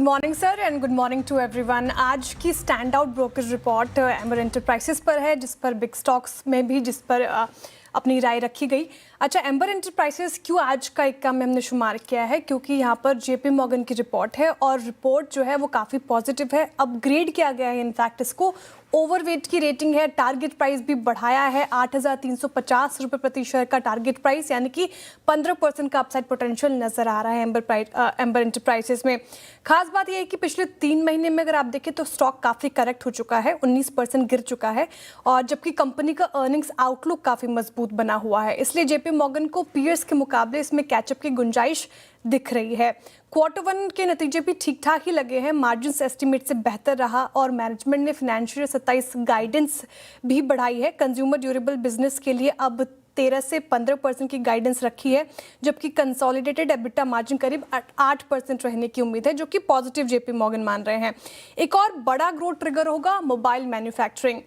Morning sir and good morning to everyone. आज की stand out broker report Amber Enterprises पर है, जिस पर बिग स्टॉक्स में भी जिस पर अपनी राय रखी गई। अच्छा, एम्बर एंटरप्राइजेस क्यों आज का इक्का में हमने शुमार किया है? क्योंकि यहाँ पर जेपी मॉर्गन की रिपोर्ट है और रिपोर्ट जो है वो काफ़ी पॉजिटिव है। अपग्रेड किया गया है, इनफैक्ट इसको ओवरवेट की रेटिंग है। टारगेट प्राइस भी बढ़ाया है, 8,350 रुपये प्रति शेयर का टारगेट प्राइस, यानी कि 15% का अपसाइड पोटेंशियल नजर आ रहा है एम्बर एंटरप्राइजेस में। खास बात यह है कि पिछले 3 महीने में अगर आप देखें तो स्टॉक काफ़ी करेक्ट हो चुका है, 19% गिर चुका है, और जबकि कंपनी का अर्निंग्स आउटलुक काफ़ी मजबूत बना हुआ है। इसलिए जेपी मॉर्गन को पीयर्स के मुकाबले इसमें कैचअप की गुंजाइश दिख रही है। Q1 के नतीजे भी ठीक ठाक ही लगे हैं, मार्जिन्स एस्टीमेट से बेहतर रहा और मैनेजमेंट ने फाइनेंशियल 27 गाइडेंस भी बढ़ाई है। कंज्यूमर ड्यूरेबल बिजनेस के लिए अब 13 से 15% की गाइडेंस रखी है, जबकि कंसोलिडेटेड एबिटा मार्जिन करीब 8% रहने की उम्मीद है, जो कि पॉजिटिव जेपी मॉर्गन मान रहे हैं। एक और बड़ा ग्रोथ ट्रिगर होगा mobile manufacturing.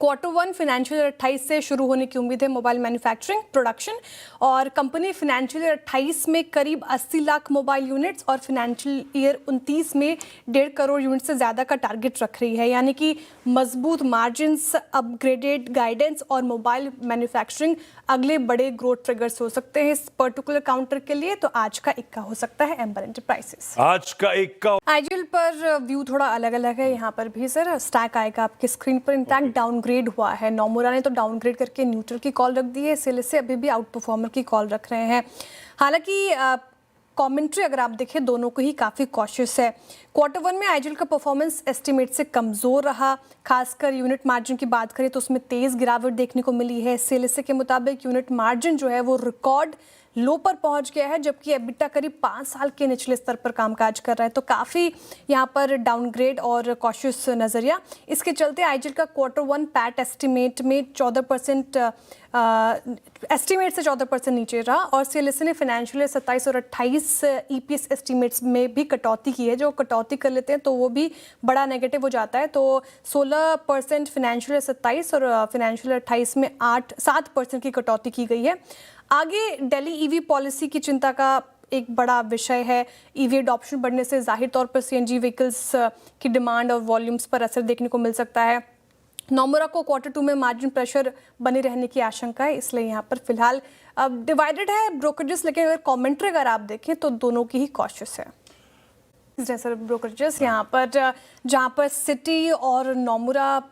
Q1 financial year 28 से शुरू होने की उम्मीद है मोबाइल मैन्युफैक्चरिंग प्रोडक्शन, और कंपनी फाइनेंशियल ईयर 28 में करीब 80 लाख मोबाइल यूनिट्स और फाइनेंशियल ईयर 29 में 1.5 करोड़ यूनिट से ज़्यादा का टारगेट रख रही है। यानी कि मजबूत मार्जिन्स, अपग्रेडेड गाइडेंस और मोबाइल मैन्युफैक्चरिंग अगले बड़े ग्रोथ ट्रिगर्स हो सकते हैं इस पर्टिकुलर काउंटर के लिए। तो आज का इक्का हो सकता है एम्बर एंटरप्राइजेस। आज का इक्का आईजीएल पर व्यू थोड़ा अलग अलग है। यहाँ पर भी सर स्टैक आएगा आपकी स्क्रीन पर। इनफैक्ट डाउनग्रेड हुआ है, नोमुरा ने तो डाउनग्रेड करके न्यूट्रल की कॉल रख दी है, से अभी भी आउट परफॉर्मर की कॉल रख रहे हैं। हालांकि कमेंट्री अगर आप देखें दोनों को ही काफ़ी कॉशियस है। Q1 में आईजीएल का परफॉर्मेंस एस्टीमेट से कमज़ोर रहा, खासकर यूनिट मार्जिन की बात करें तो उसमें तेज़ गिरावट देखने को मिली है। से के मुताबिक यूनिट मार्जिन जो है वो रिकॉर्ड लो पर पहुंच गया है, जबकि एबिटा करीब 5 साल के निचले स्तर पर कामकाज कर रहा है। तो काफ़ी यहाँ पर डाउनग्रेड और कॉशियस नज़रिया। इसके चलते आईजीएल का Q1 पैट एस्टीमेट में 14% एस्टीमेट से 14% नीचे रहा, और से ने फाइनेंशियल ईयर 27 और 28 ईपीएस एस्टीमेट्स में भी कटौती की है। जो कटौती कर लेते हैं तो वो भी बड़ा नेगेटिव हो जाता है। तो 16% फाइनेंशियल ईयर 27 और फाइनेंशियल ईयर 28 में 7% की कटौती की गई है। आगे दिल्ली ईवी पॉलिसी की चिंता का एक बड़ा विषय है। ईवी अडॉप्शन बढ़ने से जाहिर तौर पर सीएनजी व्हीकल्स की डिमांड और वॉल्यूम्स पर असर देखने को मिल सकता है। नोमुरा को Q2 में मार्जिन प्रेशर बने रहने की आशंका है, इसलिए यहाँ पर फिलहाल अब डिवाइडेड है ब्रोकरेजेस। लेकिन अगर कमेंट्री अगर आप देखें तो दोनों की ही कॉशियस है सर ब्रोकरेजेस। यहाँ पर जहाँ पर सिटी और नोमुरा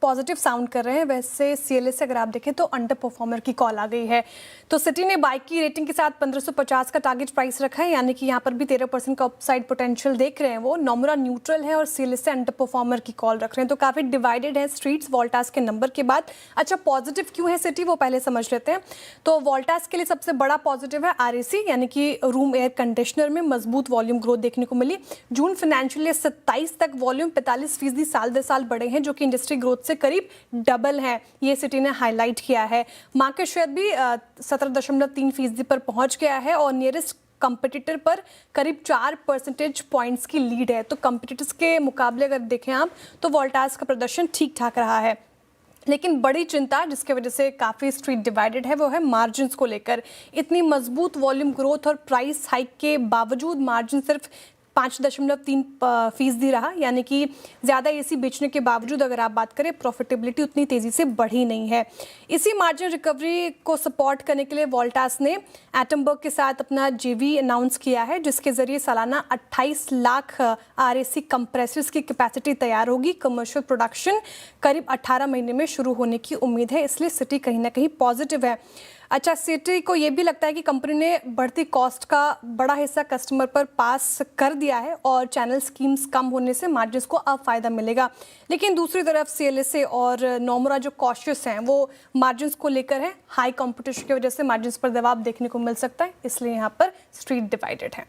पॉजिटिव साउंड कर रहे हैं, वैसे सीएलएस से अगर आप देखें तो अंडर परफॉर्मर की कॉल आ गई है। तो सिटी ने बाइक की रेटिंग के साथ 1550 का टारगेट प्राइस रखा है, यानी कि यहाँ पर भी 13% का अपसाइड पोटेंशियल देख रहे हैं वो। नोमुरा न्यूट्रल है और सीएलएस से अंडर परफॉर्मर की कॉल रख रहे हैं। तो काफ़ी डिवाइडेड है स्ट्रीट्स वोल्टास के नंबर के बाद। अच्छा, पॉजिटिव क्यों है सिटी वो पहले समझ लेते हैं। तो वोल्टास के लिए सबसे बड़ा पॉजिटिव है आरएसी, यानी कि रूम एयर कंडीशनर में मजबूत वॉल्यूम ग्रोथ देखने को मिली। जून फाइनेंशियल ईयर 27 तक वॉल्यूम 45% साल दर साल बढ़े हैं, जो कि इंडस्ट्री ग्रोथ से करीब डबल है। ये सिटी ने हाईलाइट किया है। मार्केट शेयर भी 17.3% पर पहुंच गया है और नियरेस्ट कंपटीटर पर करीब 4 परसेंटेज पॉइंट्स की लीड है। तो कंपटीटर्स के मुकाबले अगर देखें आप तो वोल्टास का प्रदर्शन ठीक ठाक रहा है। लेकिन बड़ी चिंता जिसकी वजह से काफ़ी स्ट्रीट डिवाइडेड है वो है मार्जिन्स को लेकर। इतनी मजबूत वॉल्यूम ग्रोथ और प्राइस हाइक के बावजूद मार्जिन सिर्फ 5.3% रहा, यानी कि ज़्यादा एसी बेचने के बावजूद अगर आप बात करें प्रॉफिटेबिलिटी उतनी तेज़ी से बढ़ी नहीं है। इसी मार्जिन रिकवरी को सपोर्ट करने के लिए वोल्टास ने एटमबर्ग के साथ अपना जेवी अनाउंस किया है, जिसके ज़रिए सालाना 28 लाख आरएसी कंप्रेसर्स की कैपेसिटी तैयार होगी। कमर्शियल प्रोडक्शन करीब 18 महीने में शुरू होने की उम्मीद है, इसलिए सिटी कहीं ना कहीं पॉजिटिव है। अच्छा, सिटी को ये भी लगता है कि कंपनी ने बढ़ती कॉस्ट का बड़ा हिस्सा कस्टमर पर पास कर दिया है और चैनल स्कीम्स कम होने से मार्जिन्स को अब फायदा मिलेगा। लेकिन दूसरी तरफ सीएलएसए और नोमुरा जो कॉशियस हैं वो मार्जिन्स को लेकर है। हाई कंपटीशन की वजह से मार्जिन्स पर दबाव देखने को मिल सकता है, इसलिए यहाँ पर स्ट्रीट डिवाइडेड है।